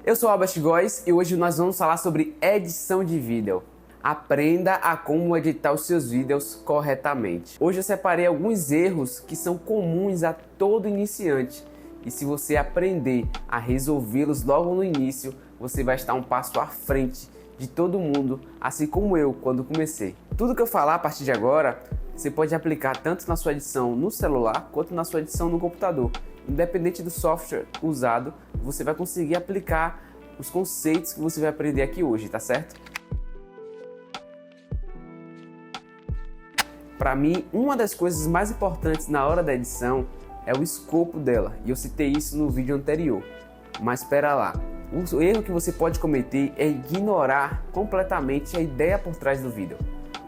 Eu sou Albert Góes e hoje nós vamos falar sobre edição de vídeo. Aprenda a como editar os seus vídeos corretamente. Hoje eu separei alguns erros que são comuns a todo iniciante. E se você aprender a resolvê-los logo no início, você vai estar um passo à frente de todo mundo, assim como eu quando comecei. Tudo que eu falar a partir de agora, você pode aplicar tanto na sua edição no celular quanto na sua edição no computador. Independente do software usado, você vai conseguir aplicar os conceitos que você vai aprender aqui hoje, tá certo? Para mim, uma das coisas mais importantes na hora da edição é o escopo dela, e eu citei isso no vídeo anterior. Mas espera lá, o erro que você pode cometer é ignorar completamente a ideia por trás do vídeo.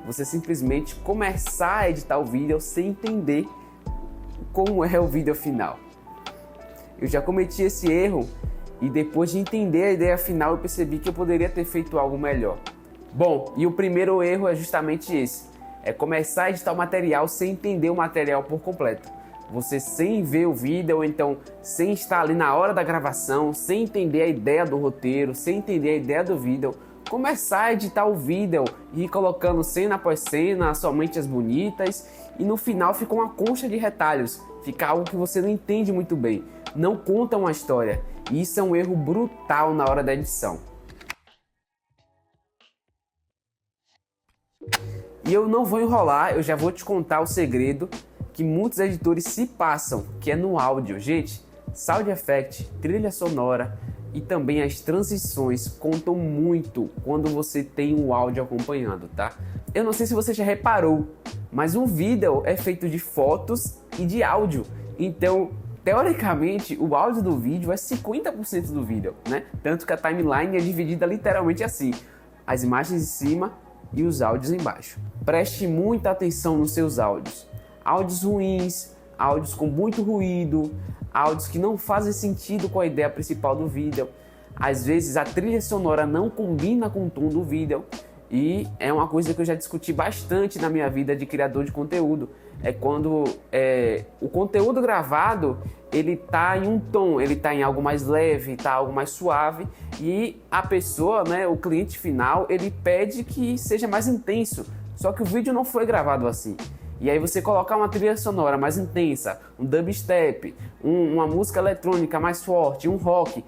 Você simplesmente começar a editar o vídeo sem entender como é o vídeo final. Eu já cometi esse erro e depois de entender a ideia final eu percebi que eu poderia ter feito algo melhor. Bom, e o primeiro erro é justamente esse. É começar a editar o material sem entender o material por completo. Você sem ver o vídeo, ou então sem estar ali na hora da gravação, sem entender a ideia do roteiro, sem entender a ideia do vídeo, começar a editar o vídeo e ir colocando cena após cena, somente as bonitas, e no final fica uma concha de retalhos, fica algo que você não entende muito bem, não conta uma história, e isso é um erro brutal na hora da edição. E eu não vou enrolar, eu já vou te contar o segredo que muitos editores se passam, que é no áudio. Gente, sound effect, trilha sonora e também as transições contam muito quando você tem o áudio acompanhando, tá? Eu não sei se você já reparou, mas um vídeo é feito de fotos e de áudio. Então, teoricamente, o áudio do vídeo é 50% do vídeo, né? Tanto que a timeline é dividida literalmente assim, as imagens em cima e os áudios embaixo. Preste muita atenção nos seus áudios. Áudios ruins, áudios com muito ruído, áudios que não fazem sentido com a ideia principal do vídeo. Às vezes a trilha sonora não combina com o tom do vídeo. E é uma coisa que eu já discuti bastante na minha vida de criador de conteúdo. É quando o conteúdo gravado, ele tá em um tom, ele tá em algo mais leve, tá algo mais suave. E a pessoa, né, o cliente final, ele pede que seja mais intenso. Só que o vídeo não foi gravado assim. E aí você colocar uma trilha sonora mais intensa, um dubstep, uma música eletrônica mais forte, um rock,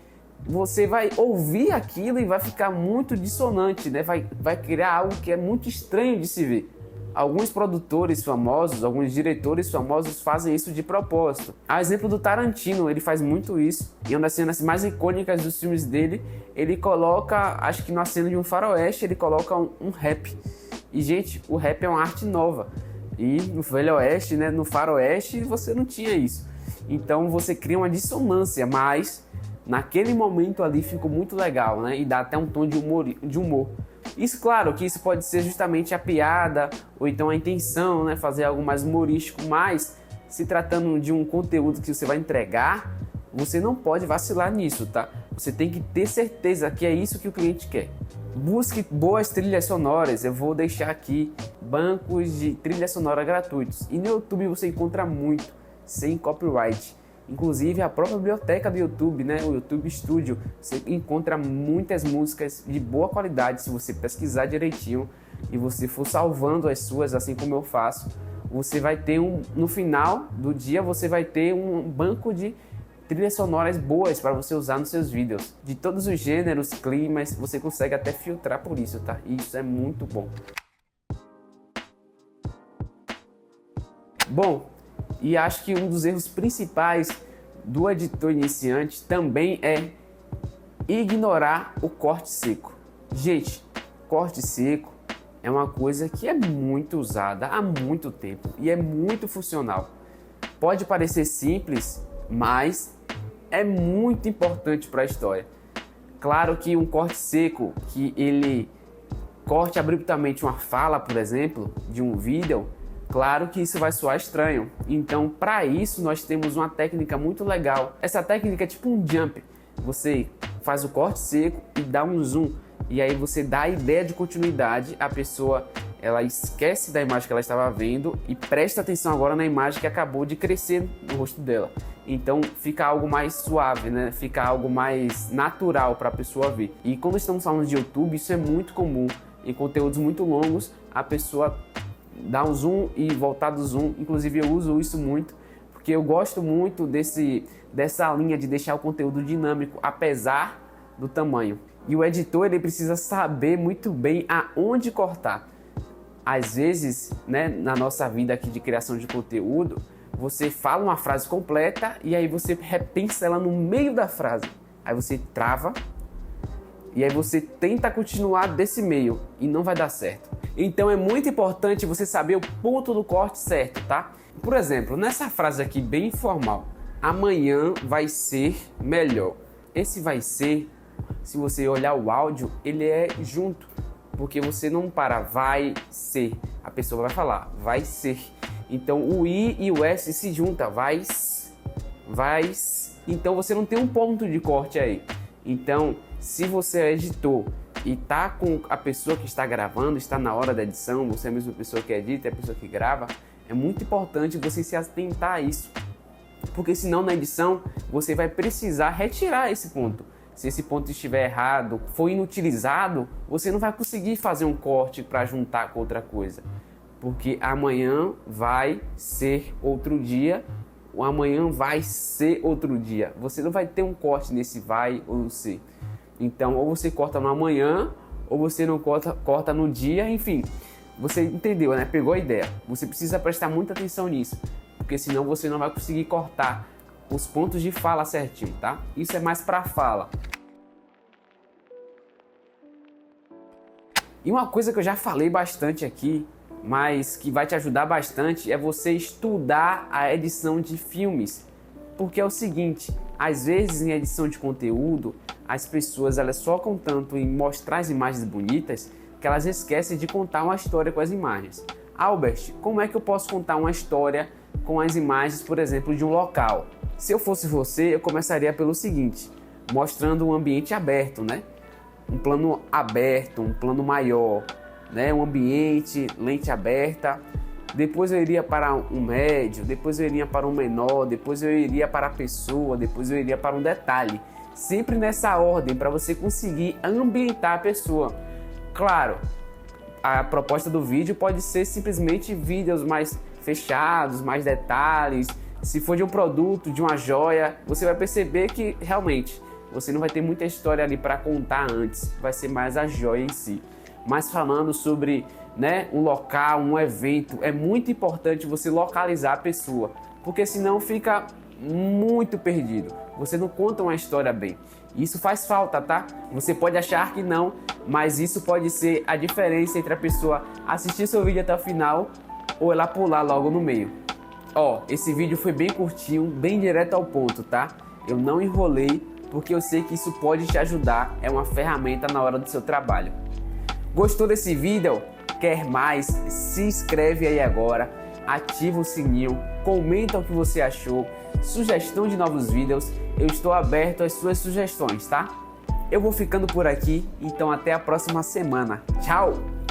você vai ouvir aquilo e vai ficar muito dissonante, né? Vai criar algo que é muito estranho de se ver. Alguns produtores famosos, alguns diretores famosos fazem isso de propósito. A exemplo do Tarantino, ele faz muito isso. E uma das cenas mais icônicas dos filmes dele, ele coloca, acho que na cena de um faroeste, ele coloca um rap. E, gente, o rap é uma arte nova. E no Velho Oeste, né, no Faroeste, você não tinha isso. Então você cria uma dissonância, mas naquele momento ali ficou muito legal, né? E dá até um tom de humor. Isso, claro, que isso pode ser justamente a piada, ou então a intenção, né? Fazer algo mais humorístico, mas se tratando de um conteúdo que você vai entregar, você não pode vacilar nisso, tá? Você tem que ter certeza que é isso que o cliente quer. Busque boas trilhas sonoras, eu vou deixar aqui bancos de trilha sonora gratuitos. E no YouTube você encontra muito, sem copyright. Inclusive a própria biblioteca do YouTube, né? O YouTube Studio, você encontra muitas músicas de boa qualidade. Se você pesquisar direitinho e você for salvando as suas, assim como eu faço, você vai ter no final do dia você vai ter um banco de trilhas sonoras boas para você usar nos seus vídeos. De todos os gêneros, climas, você consegue até filtrar por isso, tá? E isso é muito bom. Bom, e acho que um dos erros principais do editor iniciante também é ignorar o corte seco. Gente, corte seco é uma coisa que é muito usada há muito tempo e é muito funcional. Pode parecer simples, mas é muito importante para a história. Claro que um corte seco, que ele corte abruptamente uma fala, por exemplo, de um vídeo, claro que isso vai soar estranho. Então, para isso, nós temos uma técnica muito legal. Essa técnica é tipo um jump. Você faz o corte seco e dá um zoom. E aí você dá a ideia de continuidade, a pessoa ela esquece da imagem que ela estava vendo e presta atenção agora na imagem que acabou de crescer no rosto dela. Então fica algo mais suave, né? Fica algo mais natural para a pessoa ver. E quando estamos falando de YouTube, isso é muito comum. Em conteúdos muito longos, a pessoa dá um zoom e voltar do zoom. Inclusive eu uso isso muito, porque eu gosto muito dessa linha de deixar o conteúdo dinâmico, apesar do tamanho. E o editor, ele precisa saber muito bem aonde cortar. Às vezes, né, na nossa vida aqui de criação de conteúdo, você fala uma frase completa e aí você repensa ela no meio da frase. Aí você trava e aí você tenta continuar desse meio e não vai dar certo. Então é muito importante você saber o ponto do corte certo, tá? Por exemplo, nessa frase aqui bem informal, amanhã vai ser melhor. Esse vai ser, se você olhar o áudio, ele é junto, porque você não para, vai ser. A pessoa vai falar, vai ser. Então o I e o S se juntam, vai. Então você não tem um ponto de corte aí. Então, se você é editor e tá com a pessoa que está gravando, está na hora da edição, você é a mesma pessoa que edita, é a pessoa que grava, é muito importante você se atentar a isso. Porque senão na edição você vai precisar retirar esse ponto. Se esse ponto estiver errado, for inutilizado, você não vai conseguir fazer um corte para juntar com outra coisa. Porque amanhã vai ser outro dia, o amanhã vai ser outro dia. Você não vai ter um corte nesse vai ou no ser. Então, ou você corta no amanhã, ou você não corta no dia, enfim. Você entendeu, né? Pegou a ideia. Você precisa prestar muita atenção nisso, porque senão você não vai conseguir cortar os pontos de fala certinho, tá? Isso é mais para fala. E uma coisa que eu já falei bastante aqui, mas que vai te ajudar bastante, é você estudar a edição de filmes. Porque é o seguinte, às vezes em edição de conteúdo, as pessoas elas focam tanto em mostrar as imagens bonitas que elas esquecem de contar uma história com as imagens. Albert, como é que eu posso contar uma história com as imagens, por exemplo, de um local? Se eu fosse você, eu começaria pelo seguinte, mostrando um ambiente aberto, né? Um plano aberto, um plano maior, né? Um ambiente, lente aberta. Depois eu iria para um médio, depois eu iria para um menor, depois eu iria para a pessoa, depois eu iria para um detalhe. Sempre nessa ordem, para você conseguir ambientar a pessoa. Claro, a proposta do vídeo pode ser simplesmente vídeos mais fechados, mais detalhes. Se for de um produto, de uma joia, você vai perceber que realmente você não vai ter muita história ali para contar antes, vai ser mais a joia em si. Mas falando sobre, né, um local, um evento, é muito importante você localizar a pessoa, porque senão fica muito perdido. Você não conta uma história bem. Isso faz falta, tá? Você pode achar que não, mas isso pode ser a diferença entre a pessoa assistir seu vídeo até o final ou ela pular logo no meio. Ó, esse vídeo foi bem curtinho, bem direto ao ponto, tá? Eu não enrolei, porque eu sei que isso pode te ajudar, é uma ferramenta na hora do seu trabalho. Gostou desse vídeo? Quer mais? Se inscreve aí agora, ativa o sininho, comenta o que você achou, sugestão de novos vídeos, eu estou aberto às suas sugestões, tá? Eu vou ficando por aqui, então até a próxima semana. Tchau!